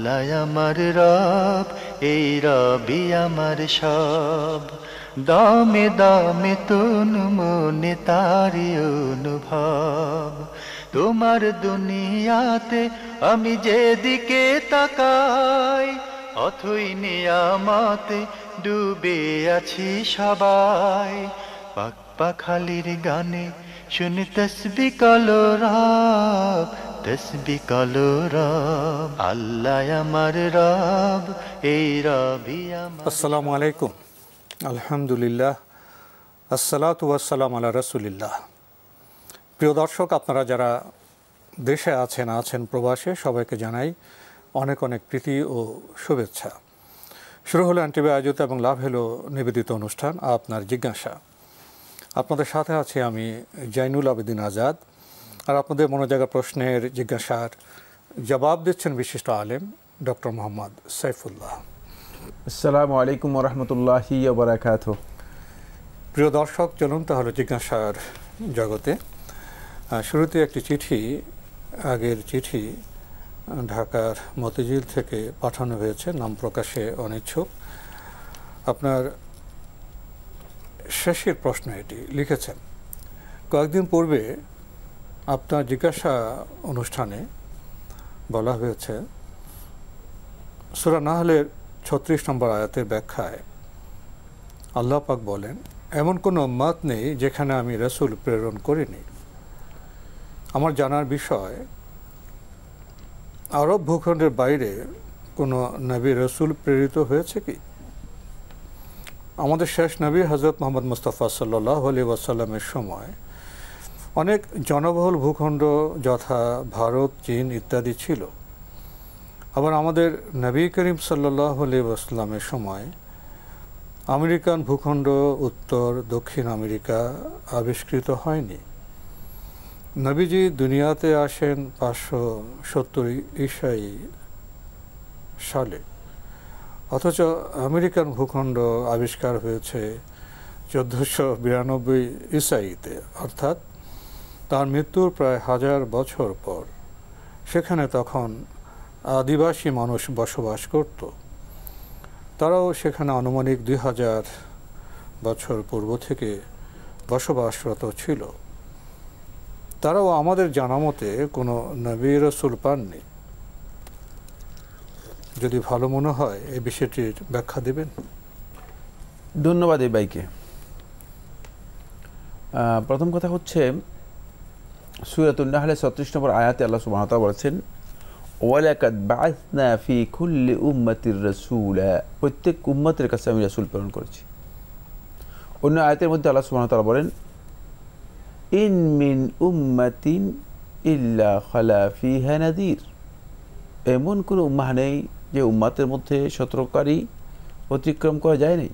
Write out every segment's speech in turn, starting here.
আল্লাহ আমার রব, এই রবি আমার সব। দামে দামে তুন মনে তারি অনুভব। তোমার দুনিয়াতে আমি যেদিকে তাকাই, অথই নিয়ামতে ডুবে আছি সবাই। পাক পাখালির গানে শুনি তসবি কলো রব, তসবি কলো রব। আল্লাহ আমার রব, এই রবি আমার। আসসালামু আলাইকুম, আলহামদুলিল্লাহ, আসসালাতু ওয়াসসালামু আলা রাসূলিল্লাহ। প্রিয় দর্শক, আপনারা যারা দেশে আছেন প্রবাসে, সবাইকে জানাই অনেক অনেক প্রীতি ও শুভেচ্ছা। শুরু হলো এনটিভি আয়োজিত এবং লাভ হলো নিবেদিত অনুষ্ঠান আপনার জিজ্ঞাসা। আপনাদের সাথে আছি আমি জাইনুল আবেদিন আজাদ। আর আপনাদের মনোজাগা প্রশ্নের জিজ্ঞাসার জবাব দিচ্ছেন বিশিষ্ট আলেম ডক্টর মোহাম্মদ সাইফুল্লাহ। আসসালামু আলাইকুম ওয়া রাহমাতুল্লাহি ওয়া বারাকাতুহু। প্রিয় দর্শক, চলুন তাহলে জিজ্ঞাসার জগতে। শুরুতে একটি চিঠি, আগের চিঠি ঢাকার মতিঝিল থেকে পাঠানো হয়েছে, নাম প্রকাশে অনিচ্ছুক। আপনার শেষের প্রশ্ন এটি লিখেছেন, কয়েকদিন পূর্বে আপনার জিজ্ঞাসা অনুষ্ঠানে বলা হয়েছে সূরা নাহলের 36 নম্বর আয়াতের ব্যাখ্যায় আল্লাহ পাক বলেন, এমন কোনো উম্মত নেই যেখানে আমি রাসূল প্রেরণ করিনি। আমার জানার বিষয়, আরব ভূখণ্ডের বাইরে কোনো নবী রাসূল প্রেরিত হয়েছে কি? আমাদের শেষ নবী হযরত মুহাম্মদ মুস্তাফা সাল্লাল্লাহু আলাইহি ওয়াসাল্লামের সময় অনেক জনবহুল ভূখণ্ড যথা ভারত, চীন ইত্যাদি ছিল। আবার আমাদের নবী করিম সাল্লাল্লাহু আলাইহি ওয়াসাল্লামের সময় আমেরিকান ভূখণ্ড, উত্তর দক্ষিণ আমেরিকা আবিষ্কৃত হয়নি। নবীজি দুনিয়াতে আসেন 570 ঈসাই সালে, অথচ আমেরিকান ভূখণ্ড আবিষ্কার হয়েছে 1492 ঈসাইতে, অর্থাৎ তার মৃত্যুর প্রায় 1000 বছর পর। সেখানে তখন আদিবাসী মানুষ বসবাস করত। তারাও সেখানে আনুমানিক 2000 বছর পূর্ব থেকে বসবাসরত ছিল। তারাও আমাদের জানা মতে কোনো নবী রাসূল পাননি। যদি ভালো মনে হয় এই বিষয়টির ব্যাখ্যা দেবেন। ধন্যবাদ এই ভাইকে। প্রথম কথা হচ্ছে, সূরাতুন নাহলের 36 নম্বর আয়াতে আল্লাহ সুবহানাহু ওয়া তাআলা বলেছেন, ওয়ালাকাদ বাআসনা ফি কুল্লি উম্মাতির রাসূলা, প্রত্যেক উম্মতের কাছে আমি রাসূল প্রেরণ করেছি। অন্য আয়াতের মধ্যে আল্লাহ সুবহানাহু ওয়া তাআলা বলেন, ইন মিন উম্মাতিন ইল্লা খালা ফিহা নাযীর, এমন কোনো উম্মাহ নেই যে উম্মাতের মধ্যে সতর্ককারী অতিক্রম করা যায় নাই।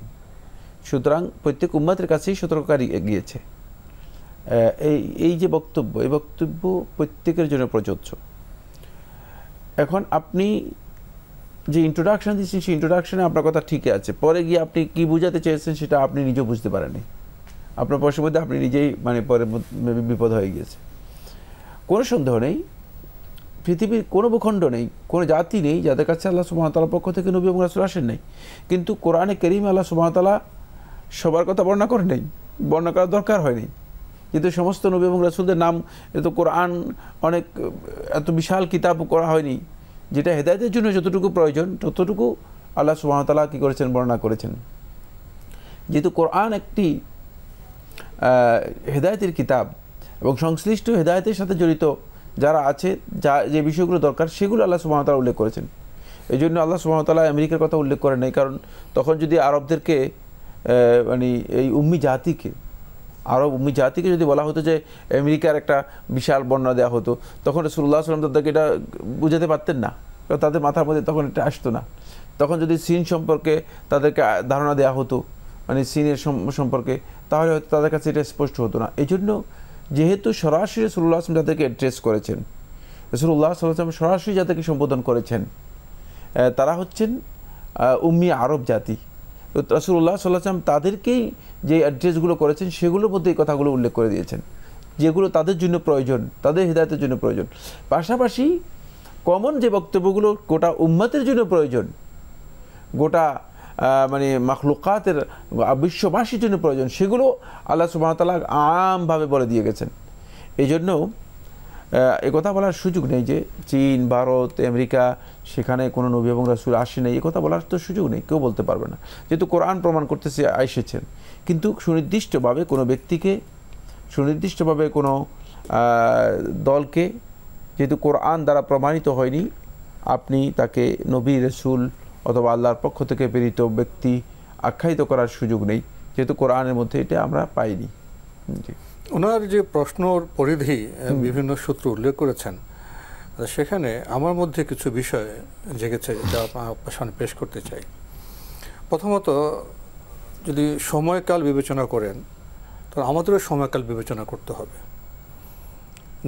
সুতরাং প্রত্যেক উম্মাতের কাছেই সতর্ককারী গিয়েছে। এই যে বক্তব্য, এই বক্তব্য প্রত্যেকের জন্য প্রযোজ্য। এখন আপনি যে ইন্ট্রোডাকশন দিচ্ছেন, সেই ইন্ট্রোডাকশনে আপনার কথা ঠিকই আছে, পরে গিয়ে আপনি কি বোঝাতে চেয়েছেন সেটা আপনি নিজেও বুঝতে পারেননি। আপনার প্রশ্নের মধ্যে আপনি নিজেই পরে বিপদ হয়ে গিয়েছে। কোনো সন্দেহ নেই, পৃথিবীর কোনো ভূখণ্ড নেই, কোনো জাতি নেই যাদের কাছে আল্লাহ সুবহানাহু ওয়া তাআলার পক্ষ থেকে নবী এবং রাসূল আসেন নাই। কিন্তু কোরআনে কারীমে আল্লাহ সুবহানাহু ওয়া তাআলা সবার কথা বর্ণনা করেন নাই, বর্ণনা করার দরকার হয়নি। কিন্তু সমস্ত নবী এবং রাসূলদের নাম, এত কোরআন অনেক এত বিশাল কিতাব করা হয়নি, যেটা হেদায়েতের জন্য যতটুকু প্রয়োজন ততটুকু আল্লাহ সুবহানাহু ওয়া তাআলা কী করেছেন, বর্ণনা করেছেন। যেহেতু কোরআন একটি হেদায়েতের কিতাব এবং সংশ্লিষ্ট হেদায়েতের সাথে জড়িত যারা আছে, যে বিষয়গুলো দরকার সেগুলো আল্লাহ সুবহানাহু ওয়া তাআলা উল্লেখ করেছেন। এই জন্য আল্লাহ সুবহানাহু ওয়া তাআলা আমেরিকার কথা উল্লেখ করেন নাই, কারণ তখন যদি আরবদেরকে এই উম্মি জাতিকে, আরব উম্মি জাতিকে যদি বলা হতো যে আমেরিকার একটা বিশাল বর্ণনা দেওয়া হতো, তখন রাসূলুল্লাহ সাল্লাল্লাহু আলাইহি ওয়াসাল্লাম তাদেরকে এটা বুঝাতে পারতেন না, কারণ তাদের মাথার মধ্যে তখন এটা আসতো না। তখন যদি চীন সম্পর্কে তাদেরকে ধারণা দেওয়া হতো, চীনের সম্পর্কে, তাহলে হয়তো তাদের কাছে এটা স্পষ্ট হতো না। এই জন্য যেহেতু সরাসরি রাসূলুল্লাহ সাল্লাল্লাহু আলাইহি ওয়াসাল্লাম যাদেরকে অ্যাড্রেস করেছেন, রাসূলুল্লাহ সাল্লাল্লাহু আলাইহি ওয়াসাল্লাম সরাসরি যাদেরকে সম্বোধন করেছেন, তারা হচ্ছেন উম্মি আরব জাতি। তো রাসূলুল্লাহ সাল্লাল্লাহু আলাইহি ওয়াসাল্লাম তাদেরকেই যে অ্যাড্রেসগুলো করেছেন সেগুলোর মধ্যে এই কথাগুলো উল্লেখ করে দিয়েছেন, যেগুলো তাদের জন্য প্রয়োজন, তাদের হিদায়াতের জন্য প্রয়োজন। পাশাপাশি কমন যে বক্তব্যগুলো গোটা উম্মতের জন্য প্রয়োজন, গোটা মানে মাখলুকাতের বিশ্ববাসীর জন্য প্রয়োজন, সেগুলো আল্লাহ সুবহানাহু ওয়া তাআলা আমভাবে বলে দিয়ে গেছেন। এই জন্য কথা বলার সুযোগ নেই যে চীন, ভারত, আমেরিকা সেখানে কোনো নবী এবং রাসূল আসে নাই, কথা বলার তো সুযোগ নেই, কেউ বলতে পারবে না, যেহেতু কোরআন প্রমাণ করতেছে এসেছেন। কিন্তু সুনির্দিষ্টভাবে কোনো ব্যক্তিকে, সুনির্দিষ্টভাবে কোনো দলকে, যেহেতু কোরআন দ্বারা প্রমাণিত হয়নি, আপনি তাকে নবী, রাসূল অথবা আল্লাহর পক্ষ থেকে প্রেরিত ব্যক্তি আখ্যায়িত করার সুযোগ নেই, যেহেতু কোরআনের মধ্যে এটা আমরা পাইনি। জি, ওনার যে প্রশ্নর পরিধি বিভিন্ন সূত্র উল্লেখ করেছেন, সেখানে আমার মধ্যে কিছু বিষয় জেগেছে যা আপনার সামনে পেশ করতে চাই। প্রথমত, যদি সময়কাল বিবেচনা করেন, তো আমাদেরও সময়কাল বিবেচনা করতে হবে।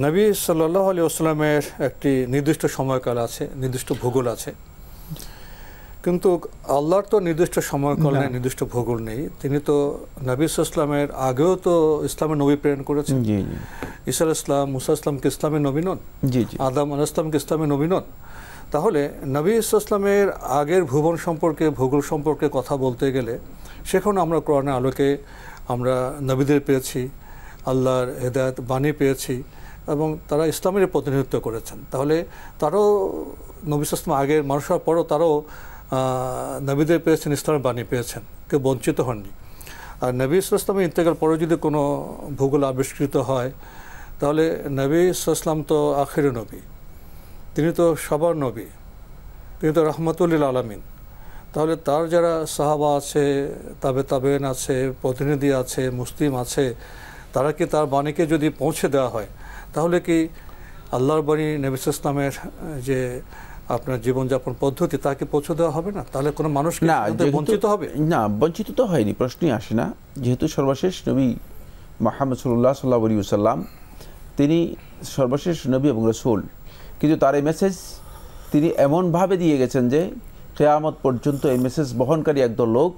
নবী সাল্লাল্লাহু আলাইহি ওয়াসাল্লামের একটি নির্দিষ্ট সময়কাল আছে, নির্দিষ্ট ভূগোল আছে, কিন্তু আল্লাহর তো নির্দিষ্ট সময়কাল নেই, নির্দিষ্ট ভূগোল নেই। তিনি তো নবী সাল্লাল্লাহু আলাইহি ওয়াসাল্লামের আগেও তো ইসলামের নবী প্রেরণ করেছেন। ঈসা আলাইহিস সালাম, মুসা আলাইহিস সালামকে ইসলামের নবী নন? আদম আলাইহিস সালামকে ইসলামের নবী নন? তাহলে নবী সাল্লাল্লাহু আলাইহি ওয়াসাল্লামের আগের ভুবন সম্পর্কে, ভূগোল সম্পর্কে কথা বলতে গেলে সেখানে আমরা কোরআনের আলোকে আমরা নবীদের পেয়েছি, আল্লাহর হেদায়েত বাণী পেয়েছি, এবং তারা ইসলামের প্রতিনিধিত্ব করেছেন। তাহলে তারাও নবী সাল্লাল্লাহু আলাইহি ওয়াসাল্লাম আগের মানুষ হওয়ার পরও তারাও নবীদের পেয়েছেন, ইসলামের বাণী পেয়েছেন, কেউ বঞ্চিত হননি। আর নবী সাল্লাল্লাহু আলাইহি ওয়াসাল্লামের ইন্তেকাল পরে যদি কোনো ভূগোল আবিষ্কৃত হয়, তাহলে নবী সাল্লাল্লাহু আলাইহি ওয়াসাল্লাম তো আখির নবী, তিনি তো সবার নবী, তিনি তো রাহমাতুল লিল আলামিন। তাহলে তার যারা সাহাবা আছে, তাবেঈন আছে, প্রতিনিধি আছে, মুসলিম আছে, তারা কি তার বাণীকে যদি পৌঁছে দেওয়া হয়, তাহলে কি আল্লাহর বাণী নবী সাল্লাল্লাহু আলাইহি ওয়াসাল্লামের যে আপনার জীবনযাপন পদ্ধতি তাকে পৌঁছে দেওয়া হবে না? তাহলে কোনো মানুষ বঞ্চিত হবে না? বঞ্চিত তো হয়নি, প্রশ্নই আসে না, যেহেতু সর্বশেষ নবী মুহাম্মদ সাল্লাল্লাহু আলাইহি ওয়াসাল্লাম তিনি সর্বশেষ নবী এবং রাসূল। কিন্তু তার এই মেসেজ তিনি এমনভাবে দিয়ে গেছেন যে কিয়ামত পর্যন্ত এই মেসেজ বহনকারী একদল লোক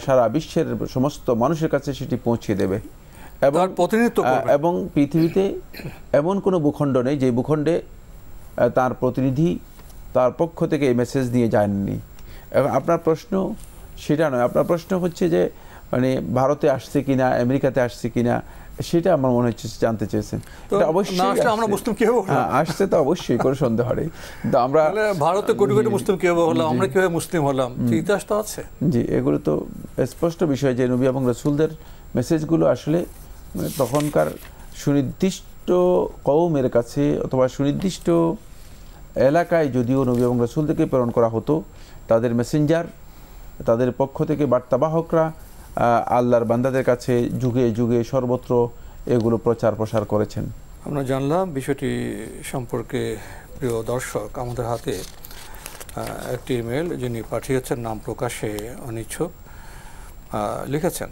সারা বিশ্বের সমস্ত মানুষের কাছে সেটি পৌঁছে দেবে, এবং পৃথিবীতে এমন কোনো ভূখণ্ড নেই যে ভূখণ্ডে তার প্রতিনিধি তার পক্ষ থেকে এই মেসেজ দিয়ে যাননি। এবং আপনার প্রশ্ন সেটা নয়, আপনার প্রশ্ন হচ্ছে যে মানে ভারতে আসছে কিনা, আমেরিকাতে আসছে কিনা, সেটা আমার মনে হচ্ছে জানতে চেয়েছেন। অবশ্যই আসছে, তো অবশ্যই কোনো সন্দেহ নেই। আমরা ভারতে কোটি কোটি মুসলিম কিভাবে হলাম, আমরা কিভাবে মুসলিম হলাম, ইতিহাস তো আছে। জি, এগুলো তো স্পষ্ট বিষয় যে নবী এবং রাসূলদের মেসেজগুলো আসলে মানে তখনকার সুনির্দিষ্ট কওমের কাছে অথবা সুনির্দিষ্ট এলাকায় যদিও নবী এবং রাসূলদেরকে প্রেরণ করা হতো, তাদের মেসেঞ্জার, তাদের পক্ষ থেকে বার্তাবাহকরা আল্লাহর বান্দাদের কাছে যুগে যুগে সর্বত্র এগুলো প্রচার প্রসার করেছেন। আমরা জানলাম বিষয়টি সম্পর্কে। প্রিয় দর্শক, আমাদের হাতে একটি ইমেল যিনি পাঠিয়েছেন, নাম প্রকাশে অনিচ্ছুক, লিখেছেন,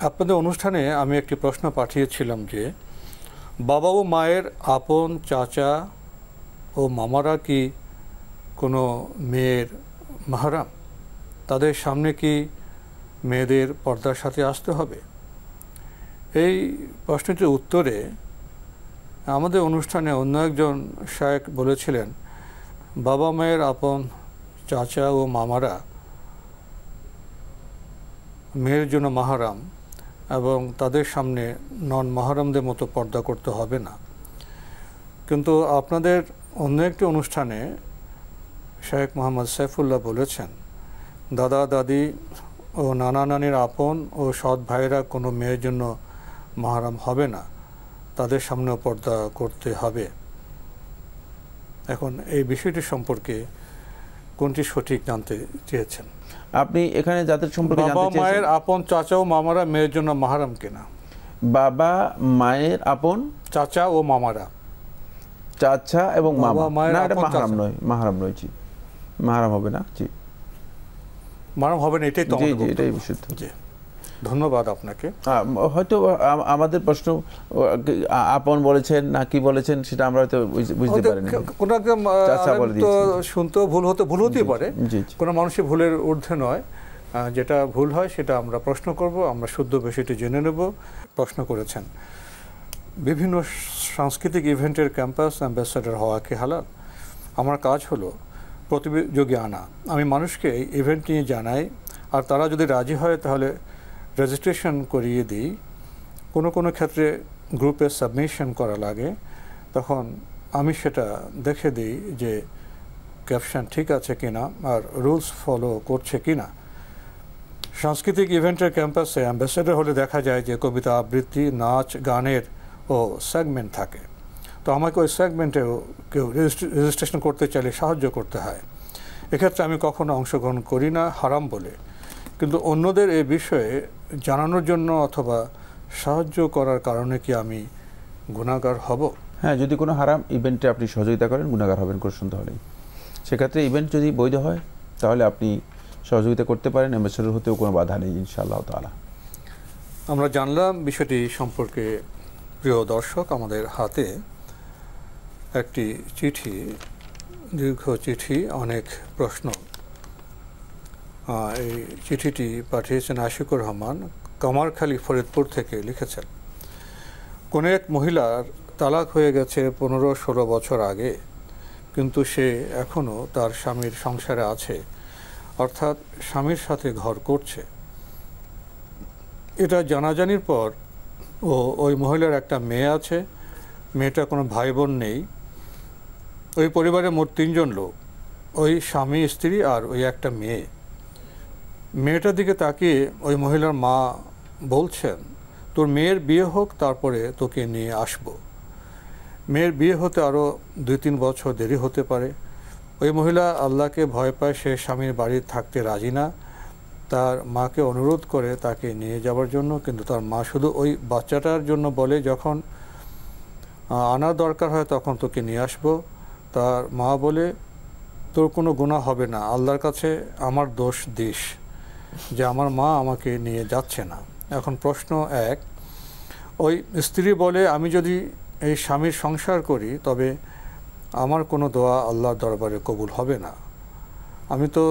আপনাদের অনুষ্ঠানে আমি একটি প্রশ্ন পাঠিয়েছিলাম যে বাবা ও মায়ের আপন চাচা ও মামারা কি কোনো মেয়ের মাহরাম? তাদের সামনে কি মেয়েদের পর্দার সাথে আসতে হবে? এই প্রশ্নটির উত্তরে আমাদের অনুষ্ঠানে অন্য একজন শায়েখ বলেছিলেন, বাবা মায়ের আপন চাচা ও মামারা মেয়ের জন্য মাহরাম, এবং তাদের সামনে নন মাহরামদের মতো পর্দা করতে হবে না। কিন্তু আপনাদের অন্য একটি অনুষ্ঠানে শায়েখ মোহাম্মদ সাইফুল্লাহ বলেছেন, দাদা দাদি ও নানা নানির আপন ও সৎ ভাইয়েরা কোনো মেয়ের জন্য মাহরাম হবে না, তাদের সামনেও পর্দা করতে হবে। এখন এই বিষয়টি সম্পর্কে কোনটি সঠিক জানতে চেয়েছেন আপনি? এখানে যাদের সম্পর্কে জানতে চেয়েছেন, বাবা মায়ের আপন চাচা ও মামারা মেয়ের জন্য মাহরাম কিনা? বাবা মায়ের আপন চাচা ও মামারা, চাচা এবং মামা, না এটা মাহরাম নয়, মাহরাম নয়, জি মাহরাম হবে না, জি মাহরাম হবে না, এটাই তো জি জি এটাই বিশুদ্ধ। জি, ধন্যবাদ আপনাকে। হয়তো আমাদের প্রশ্ন আপন বলেছেন না কি বলেছেন সেটা আমরা হয়তো বুঝতে পারিনি, তো শুনতেও ভুল হতেই পারে, কোনো মানুষই ভুলের ঊর্ধ্বে নয়। যেটা ভুল হয় সেটা আমরা প্রশ্ন করব, আমরা শুদ্ধ বিষয়টি জেনে নেব। প্রশ্ন করেছেন, বিভিন্ন সাংস্কৃতিক ইভেন্টের ক্যাম্পাস অ্যাম্বাসেডর হওয়া কি হালাল? আমার কাজ হলো প্রতিযোগী আনা। আমি মানুষকে এই ইভেন্ট নিয়ে জানাই, আর তারা যদি রাজি হয় তাহলে রেজিস্ট্রেশন করিয়ে দিই। কোনো কোনো ক্ষেত্রে গ্রুপে সাবমিশন করা লাগে, তখন আমি সেটা দেখে দিই যে ক্যাপশন ঠিক আছে কিনা আর রুলস ফলো করছে কিনা। সাংস্কৃতিক ইভেন্টের ক্যাম্পাসে অ্যাম্বাসেডর হলে দেখা যায় যে কবিতা আবৃত্তি, নাচ, গানের ও সেগমেন্ট থাকে। তো আমাকে ওই সেগমেন্টেও কেউ রেজিস্ট্রেশন করতে চাইলে সাহায্য করতে হয়। এক্ষেত্রে আমি কখনো অংশগ্রহণ করি না হারাম বলে, কিন্তু অন্যদের এই বিষয়ে জানানোর জন্য অথবা সাহায্য করার কারণে কি আমি গুনাহগার হব? হ্যাঁ, যদি কোনো হারাম ইভেন্টে আপনি সহযোগিতা করেন গুনাহগার হবেন, কোনো সন্দেহ নেই। সেক্ষেত্রে ইভেন্ট যদি বৈধ হয় তাহলে আপনি সহযোগিতা করতে পারেন, অ্যাম্বাসেডর হতেও কোনো বাধা নেই ইনশাআল্লাহ তাআলা। আমরা জানলাম বিষয়টি সম্পর্কে। প্রিয় দর্শক, আমাদের হাতে একটি চিঠি, দীর্ঘ চিঠি, অনেক প্রশ্ন। এই চিঠিটি পাঠিয়েছেন আশিকুর রহমান, কামারখালী, ফরিদপুর থেকে লিখেছেন, কোনো এক মহিলার তালাক হয়ে গেছে 15-16 বছর আগে, কিন্তু সে এখনও তার স্বামীর সংসারে আছে, অর্থাৎ স্বামীর সাথে ঘর করছে। এটা জানাজানির পর ওই মহিলার একটা মেয়ে আছে, মেয়েটা কোনো ভাই বোন নেই। ওই পরিবারে মোট 3 জন লোক, ওই স্বামী, স্ত্রী আর ওই একটা মেয়ে। মেয়েটার দিকে তাকিয়ে ওই মহিলার মা বলছেন, তোর মেয়ের বিয়ে হোক, তারপরে তোকে নিয়ে আসবো। মেয়ের বিয়ে হতে আরও 2-3 বছর দেরি হতে পারে। ওই মহিলা আল্লাহকে ভয় পায়, সে স্বামীর বাড়ি থাকতে রাজি না। তার মাকে অনুরোধ করে তাকে নিয়ে যাওয়ার জন্য, কিন্তু তার মা শুধু ওই বাচ্চাটার জন্য বলে, যখন আনার দরকার হয় তখন তোকে নিয়ে আসবো। তার মা বলে, তোর কোনো গুনাহ হবে না, আল্লাহর কাছে আমার দোষ দিস যে আমার মা আমাকে নিয়ে যাচ্ছে না। এখন প্রশ্ন 1, ওই স্ত্রী বলে, আমি যদি এই স্বামীর সংসার করি তবে আমার কোনো দোয়া আল্লাহর দরবারে কবুল হবে না। আমি তো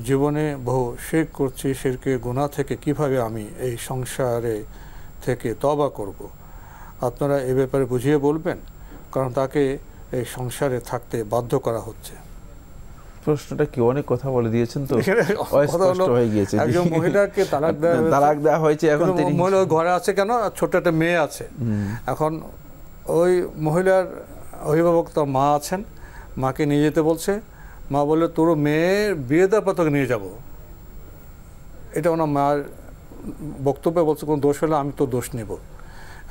জীবনে বহু শিরক করছি, শিরকের গুনাহ থেকে কিভাবে আমি এই সংসারে থেকে তওবা করব? আপনারা এ ব্যাপারে বুঝিয়ে বলবেন, কারণ তাকে এই সংসারে থাকতে বাধ্য করা হচ্ছে। প্রশ্নটা কি অনেক কথা বলে দিয়েছেন, তো অস্পষ্ট হয়ে গিয়েছে। একজন মহিলাকে তালাক দেওয়া হয়েছে, এখন তিনি মহিলা ঘরে আছে কেন? ছোট্ট একটা মেয়ে আছে। এখন ওই মহিলার অভিভাবক তার মা আছেন, মাকে নিয়ে যেতে বলছে। মা বলে, তোর মেয়ের বিয়ে দেওয়ার পর তোকে নিয়ে যাব। এটা ওনার মার বক্তব্যে বলছে, কোনো দোষ হলে আমি তো দোষ নেব।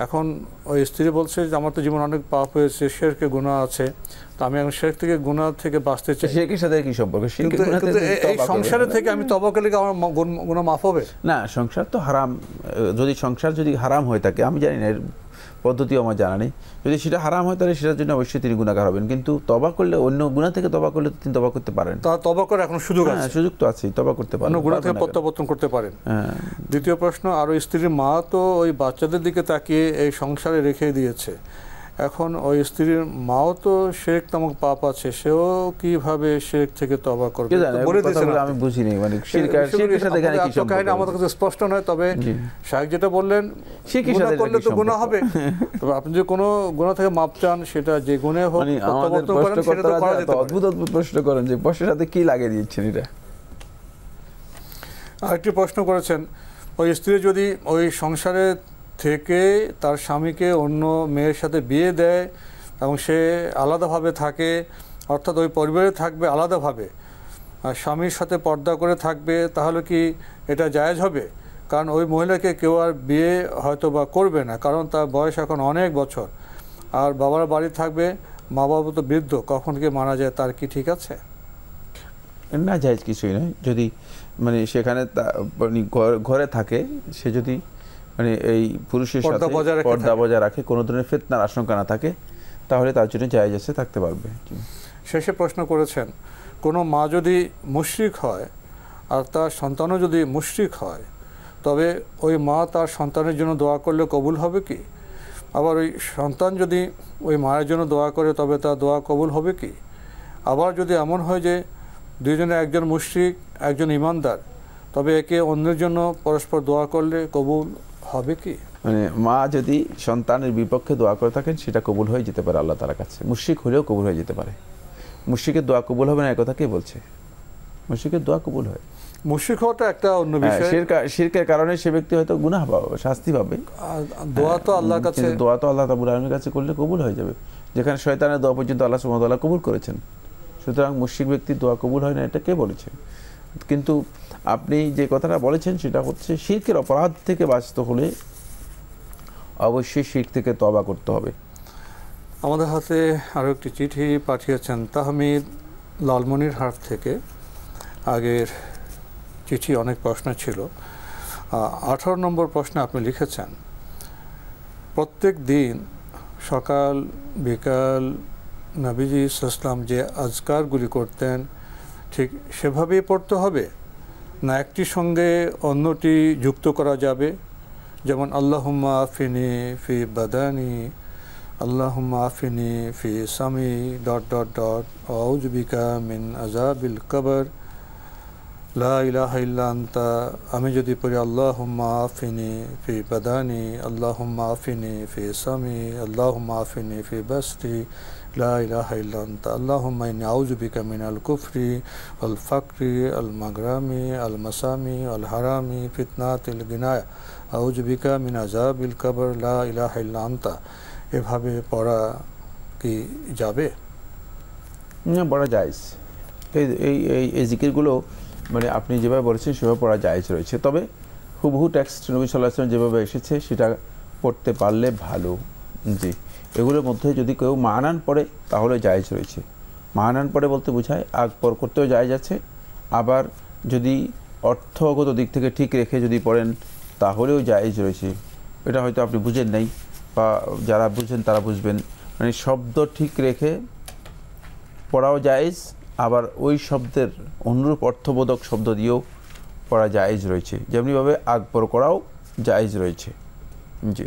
এখন ওই স্ত্রী বলছে যে আমার তো জীবন অনেক পাপ হয়েছে, শিরকে গুনাহ আছে, তো আমি এখন শিরক থেকে গুনাহ থেকে বাঁচতে চাই। শিরকের সাথে কি সম্পর্ক? এই সংসারে থেকে আমি তওবা করলে কি আমার গুনাহ মাফ হবে? না, সংসার তো হারাম। যদি সংসার যদি হারাম হয়ে থাকে, আমি জানি না, এর পদ্ধতিও আমার জানা নেই। যদি সেটা হারাম হয় তাহলে সেটার জন্য অবশ্যই তিনি গুনাহগার হবেন, কিন্তু তওবা করলে, অন্য গুনাহ থেকে তওবা করলে তিনি তওবা করতে পারেন। তা তওবা করার এখন সুযোগ আছে, সুযোগ তো আছে, তওবা করতে পারেন, অন্য গুনাহ থেকে প্রত্যাবর্তন করতে পারেন। দ্বিতীয় প্রশ্ন, আর ওই স্ত্রীর মা তো ওই বাচ্চাদের দিকে তাকিয়ে এই সংসারে রেখে দিয়েছে। এখন ওই স্ত্রীর মাও তো শিরক নামক পাপ আছে, সেও কিভাবে শিরক থেকে তওবা করবে? বলে দিয়েছেন, আমি বুঝিনি, মানে শিরকের সাথে এখানে কি সম্পর্ক? আমাদের কাছে স্পষ্ট নয়, তবে শায়েখ যেটা বললেন, গুনাহ করলে তো গুনাহ হবে। তবে আপনি যদি কোনো গুনাহ থেকে মাপ চান, সেটা যে গুনাহ হোক, প্রত্যাবর্তন করেন, সেটা তো করা যেতে পারে। অদ্ভুত অদ্ভুত প্রশ্ন করেন, যে প্রশ্নের সাথে কি লাগিয়ে দিচ্ছেন এটা। আরেকটি প্রশ্ন করেছেন, ওই স্ত্রী যদি ওই সংসারে থেকে তার স্বামীকে অন্য মেয়ের সাথে বিয়ে দেয় এবং সে আলাদাভাবে থাকে, অর্থাৎ ওই পরিবারে থাকবে আলাদাভাবে, আর স্বামীর সাথে পর্দা করে থাকবে, তাহলে কি এটা জায়েজ হবে? কারণ ওই মহিলাকে কেউ আর বিয়ে হয়তো বা করবে না, কারণ তার বয়স এখন অনেক বছর, আর বাবার বাড়ি থাকবে, মা বাবা তো বৃদ্ধ, কখন কি মারা যায়, তার কি ঠিক আছে? না, জায়েজ কিছুই নয়। যদি মানে সেখানে ঘরে থাকে, সে যদি মানে এই পুরুষের সাথে পর্দা বজায় রাখে, কোনো ধরনের ফিতনার আশঙ্কা না থাকে, তাহলে তার জন্য জায়েজ আছে, থাকতে পারবে। শেষে প্রশ্ন করেছেন, কোনো মা যদি মুশরিক হয় আর তার সন্তানও যদি মুশরিক হয়, তবে ওই মা তার সন্তানের জন্য দোয়া করলে কবুল হবে কি? আবার ওই সন্তান যদি ওই মায়ের জন্য দোয়া করে, তবে তার দোয়া কবুল হবে কি? আবার যদি এমন হয় যে দুইজনে, একজন মুশরিক একজন ঈমানদার, তবে একে অন্যের জন্য পরস্পর দোয়া করলে কবুল হবে কি? মানে মা যদি সন্তানের বিপক্ষে দোয়া করে থাকেন, সেটা কবুল হয়ে যেতে পারে আল্লাহ তাআলার কাছে, মুশরিক হলেও কবুল হয়ে যেতে পারে। মুশরিকের দোয়া কবুল হবে না এই কথা কে বলছে? মুশরিকের দোয়া কবুল হয়। মুশরিক হওয়াটা একটা অন্য বিষয়। শিরকের কারণে সে ব্যক্তি হয়তো গুনাহ পাবে, শাস্তি পাবে। দোয়া তো আল্লাহর কাছে, দোয়া তো আল্লাহ রাব্বুল আলামিনের কাছে করলে কবুল হয়ে যাবে, যেখানে শয়তানের দোয়া পর্যন্ত আল্লাহ সুবহানাহু ওয়া তাআলা কবুল করেছেন। সুতরাং মুশরিক ব্যক্তির দোয়া কবুল হয় না এটা কে বলেছে? কিন্তু আপনি যে কথাটা বলেছেন সেটা হচ্ছে শিরকের অপরাধ থেকে বাঁচতে হলে অবশ্যই শিরক থেকে তওবা করতে হবে। আমাদের হাতে আরও একটি চিঠি পাঠিয়েছেন তাহমিদ লালমনিরহাট থেকে। আগের চিঠি অনেক প্রশ্ন ছিল। 18 নম্বর প্রশ্নে আপনি লিখেছেন, প্রত্যেক দিন সকাল বিকাল নবীজি সাল্লাল্লাহু আলাইহি যে আজকারগুলি করতেন ঠিক সেভাবেই পড়তে হবে, না একটির সঙ্গে অন্যটি যুক্ত করা যাবে? যেমন আল্লাহুম্মা আফিনি ফি বাদানি, আল্লাহুম্মা আফিনি ফি সামি ... আউযু বিকা মিন আযাবিল কবর, লা ইলাহা ইল্লা আনতা। আমি যদি পড়ি আল্লাহুম্মা আফিনি ফি বাদানি, আল্লাহুম্মা আফিনি ফি সামি, আল্লাহুম্মা আফিনি ফি বাসরি, লা ইলাহা ইল্লা আনতা, আল্লাহুম্মা ইন্নী আউযু বিকা মিনাল কুফরি ওয়াল ফাকরি আল মাগরামি আল মাসামি আল হারামি ফিতনাতিল গিনায়া, আউযু বিকা মিন আযাবিল কবর, লা ইলাহা ইল্লা আনতা। এভাবে পড়া কি যাবে? না, পড়া জায়েজ। এই জিকিরগুলো মানে আপনি যেভাবে বলেছেন সেভাবে পড়া জায়েজ রয়েছে। তবে হুবহু টেক্সট নবী সাল্লাল্লাহু আলাইহি ওয়াসাল্লাম যেভাবে এসেছে সেটা পড়তে পারলে ভালো। জি, এগুলোর মধ্যে যদি কেউ মানান পড়ে তাহলে জায়েজ রয়েছে। মানান পড়ে বলতে বোঝায় আগ পর করতেও জায়েজ আছে, আবার যদি অর্থগত দিক থেকে ঠিক রেখে যদি পড়েন তাহলেও জায়েজ রয়েছে। এটা হয়তো আপনি বুঝেন নাই, বা যারা বুঝেন তারা বুঝবেন। মানে শব্দ ঠিক রেখে পড়াও জায়েজ, আবার ওই শব্দের অনুরূপ অর্থবোধক শব্দ দিয়েও পড়া জায়েজ রয়েছে। যেমনিভাবে আগপর করাও জায়েজ রয়েছে। জি,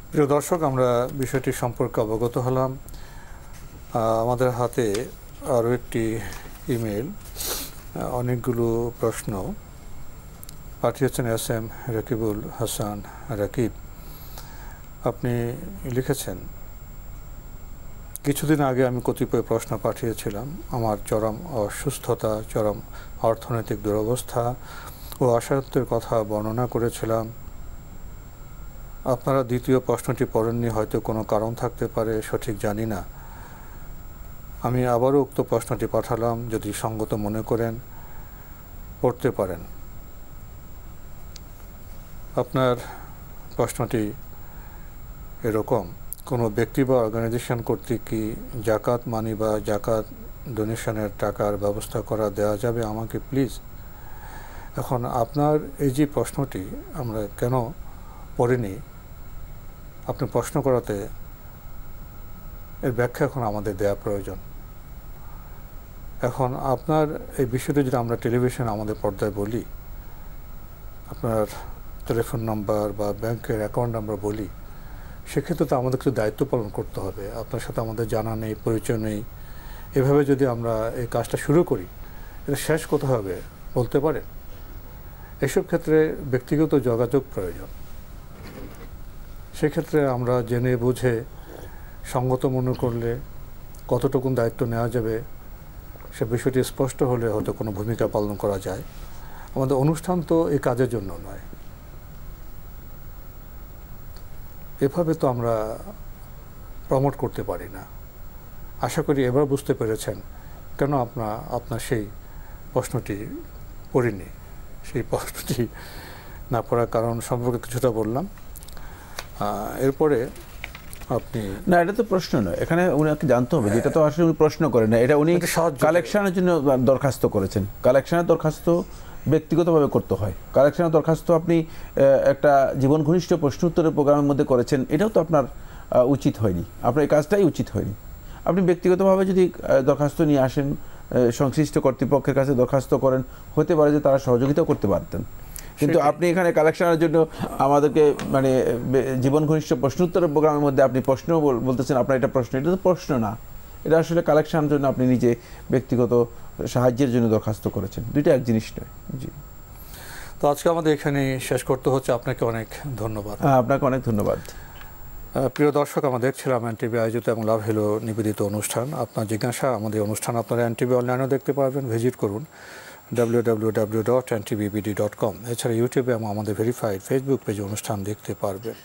প্রিয় দর্শক, আমরা বিষয়টি সম্পর্কে অবগত হলাম। আমাদের হাতে আরও একটি ইমেল, অনেকগুলো প্রশ্ন পাঠিয়েছেন SM রাকিবুল হাসান রাকিব। আপনি লিখেছেন, কিছুদিন আগে আমি কতিপয় প্রশ্ন পাঠিয়েছিলাম। আমার চরম অসুস্থতা, চরম অর্থনৈতিক দুরবস্থা ও আশাহতের কথা বর্ণনা করেছিলাম। আপনারা দ্বিতীয় প্রশ্নটি পড়েননি, হয়তো কোনো কারণ থাকতে পারে, সঠিক জানি না। আমি আবারও উক্ত প্রশ্নটি পাঠালাম, যদি সঙ্গত মনে করেন পড়তে পারেন। আপনার প্রশ্নটি এরকম, কোনো ব্যক্তি বা অর্গানাইজেশন কর্তৃক কি জাকাত মানি বা জাকাত ডোনেশনের টাকার ব্যবস্থা করা দেওয়া যাবে আমাকে প্লিজ? এখন আপনার এই যে প্রশ্নটি আমরা কেন পড়িনি, আপনি প্রশ্ন করাতে এর ব্যাখ্যা এখন আমাদের দেওয়া প্রয়োজন। এখন আপনার এই বিষয়টি যদি আমরা টেলিভিশনে আমাদের পর্দায় বলি, আপনার টেলিফোন নাম্বার বা ব্যাংকের অ্যাকাউন্ট নাম্বার বলি, সেক্ষেত্রে তো আমাদের কিছু দায়িত্ব পালন করতে হবে। আপনার সাথে আমাদের জানা নেই, পরিচয় নেই, এভাবে যদি আমরা এই কাজটা শুরু করি, এটা শেষ কোথায় হবে বলতে পারেন? এসব ক্ষেত্রে ব্যক্তিগত যোগাযোগ প্রয়োজন। সেক্ষেত্রে আমরা জেনে বুঝে সঙ্গত মনে করলে কতটুকুন দায়িত্ব নেওয়া যাবে সে বিষয়টি স্পষ্ট হলে হয়তো কোনো ভূমিকা পালন করা যায়। আমাদের অনুষ্ঠান তো এই কাজের জন্য নয়। এভাবে তো আমরা প্রমোট করতে পারি না। আশা করি এবার বুঝতে পেরেছেন কেন আপনার সেই প্রশ্নটি পড়িনি। সেই প্রশ্নটি না পড়ার কারণ সম্পর্কে কিছুটা বললাম। এরপরে আপনি না, এটা তো প্রশ্ন নয়, এখানে উনাকে জানতে হবে যেটা তো আসলে উনি প্রশ্ন করেন না, এটা উনি কালেকশনের জন্য দরখাস্ত করেছেন। কালেকশনের দরখাস্ত ব্যক্তিগতভাবে করতে হয়। কালেকশনের দরখাস্ত আপনি একটা জীবন ঘনিষ্ঠ প্রশ্ন উত্তরের প্রোগ্রামের মধ্যে করেছেন, এটাও তো আপনার উচিত হয়নি, আপনার এই কাজটাই উচিত হয়নি। আপনি ব্যক্তিগতভাবে যদি দরখাস্ত নিয়ে আসেন, সংশ্লিষ্ট কর্তৃপক্ষের কাছে দরখাস্ত করেন, হতে পারে যে তারা সহযোগিতাও করতে পারতেন। কিন্তু আপনি এখানে কালেকশনের জন্য আমাদেরকে মানে জীবন ঘনিষ্ঠ প্রশ্ন উত্তরের প্রোগ্রামের মধ্যে আপনি প্রশ্ন বলতেছেন, আপনার এটা প্রশ্ন, এটা তো প্রশ্ন না, এটা আসলে কালেকশনের জন্য আপনি নিজে ব্যক্তিগত সাহায্যের জন্য দরখাস্ত করেছেন, দুইটা এক জিনিস নয়। জি, তো আজকে আমাদের এখানে শেষ করতে হচ্ছে। আপনাকে অনেক ধন্যবাদ। আপনাকে অনেক ধন্যবাদ। প্রিয় দর্শক, আমরা দেখছিলাম এনটিভি আয়োজিত এবং লাভ হলো নিবেদিত অনুষ্ঠান আপনার জিজ্ঞাসা। আমাদের অনুষ্ঠান আপনারা এনটিভি অনলাইনেও দেখতে পারবেন, ভিজিট করুন www.ntvbd.com। এছাড়া ইউটিউবে এবং আমাদের ভেরিফাইড ফেসবুক পেজে অনুষ্ঠান দেখতে পারবেন।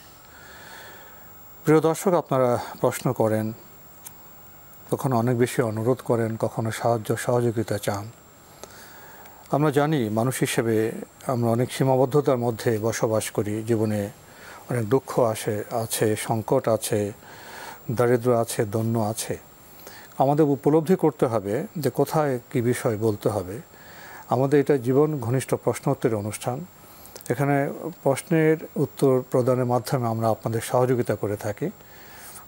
প্রিয় দর্শক, আপনারা প্রশ্ন করেন, কখনো অনেক বেশি অনুরোধ করেন, কখনো সহযোগিতা চান। আমরা জানি মানুষ হিসেবে আমরা অনেক সীমাবদ্ধতার মধ্যে বসবাস করি। জীবনে অনেক দুঃখ আছে, সংকট আছে, দারিদ্র আছে, দন্য আছে। আমাদের উপলব্ধি করতে হবে যে কোথায় কী বিষয় বলতে হবে। আমাদের এটা জীবন ঘনিষ্ঠ প্রশ্ন উত্তরের অনুষ্ঠান। এখানে প্রশ্নের উত্তর প্রদানের মাধ্যমে আমরা আপনাদের সহযোগিতা করে থাকি।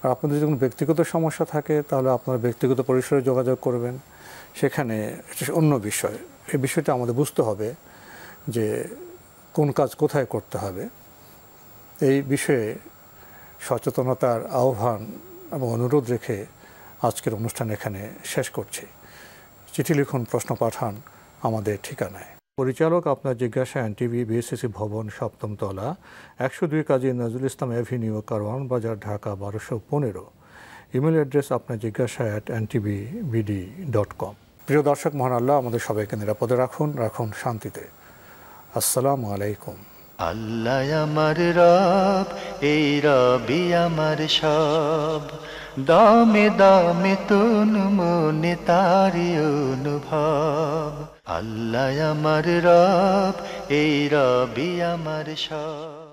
আর আপনাদের যদি কোনো ব্যক্তিগত সমস্যা থাকে তাহলে আপনারা ব্যক্তিগত পরিসরে যোগাযোগ করবেন, সেখানে অন্য বিষয়। এই বিষয়টা আমাদের বুঝতে হবে যে কোন কাজ কোথায় করতে হবে। এই বিষয়ে সচেতনতার আহ্বান এবং অনুরোধ রেখে আজকের অনুষ্ঠান এখানে শেষ করছি। চিঠি লিখুন, প্রশ্ন পাঠান আমাদের ঠিকানায়। পরিচালক আপনার জিজ্ঞাসা, এনটিভি, বিএসসিসি ভবন, 7ম তলা, 102 কাজী নজরুল ইসলাম অ্যাভিনিউ, কারওয়ান বাজার, ঢাকা 1215। ইমেল অ্যাড্রেস আপনার জিজ্ঞাসা @ntvbd.com। প্রিয় দর্শক, মহান আল্লাহ আমাদের সবাইকে নিরাপদে রাখুন শান্তিতে। আসসালামু আলাইকুম। আল্লাহ আমার রব, এই রবি আমার সব, দামে দামে তুন মনে তারি অনুভব। আল্লাহ আমার রব, এই রবি আমার সব।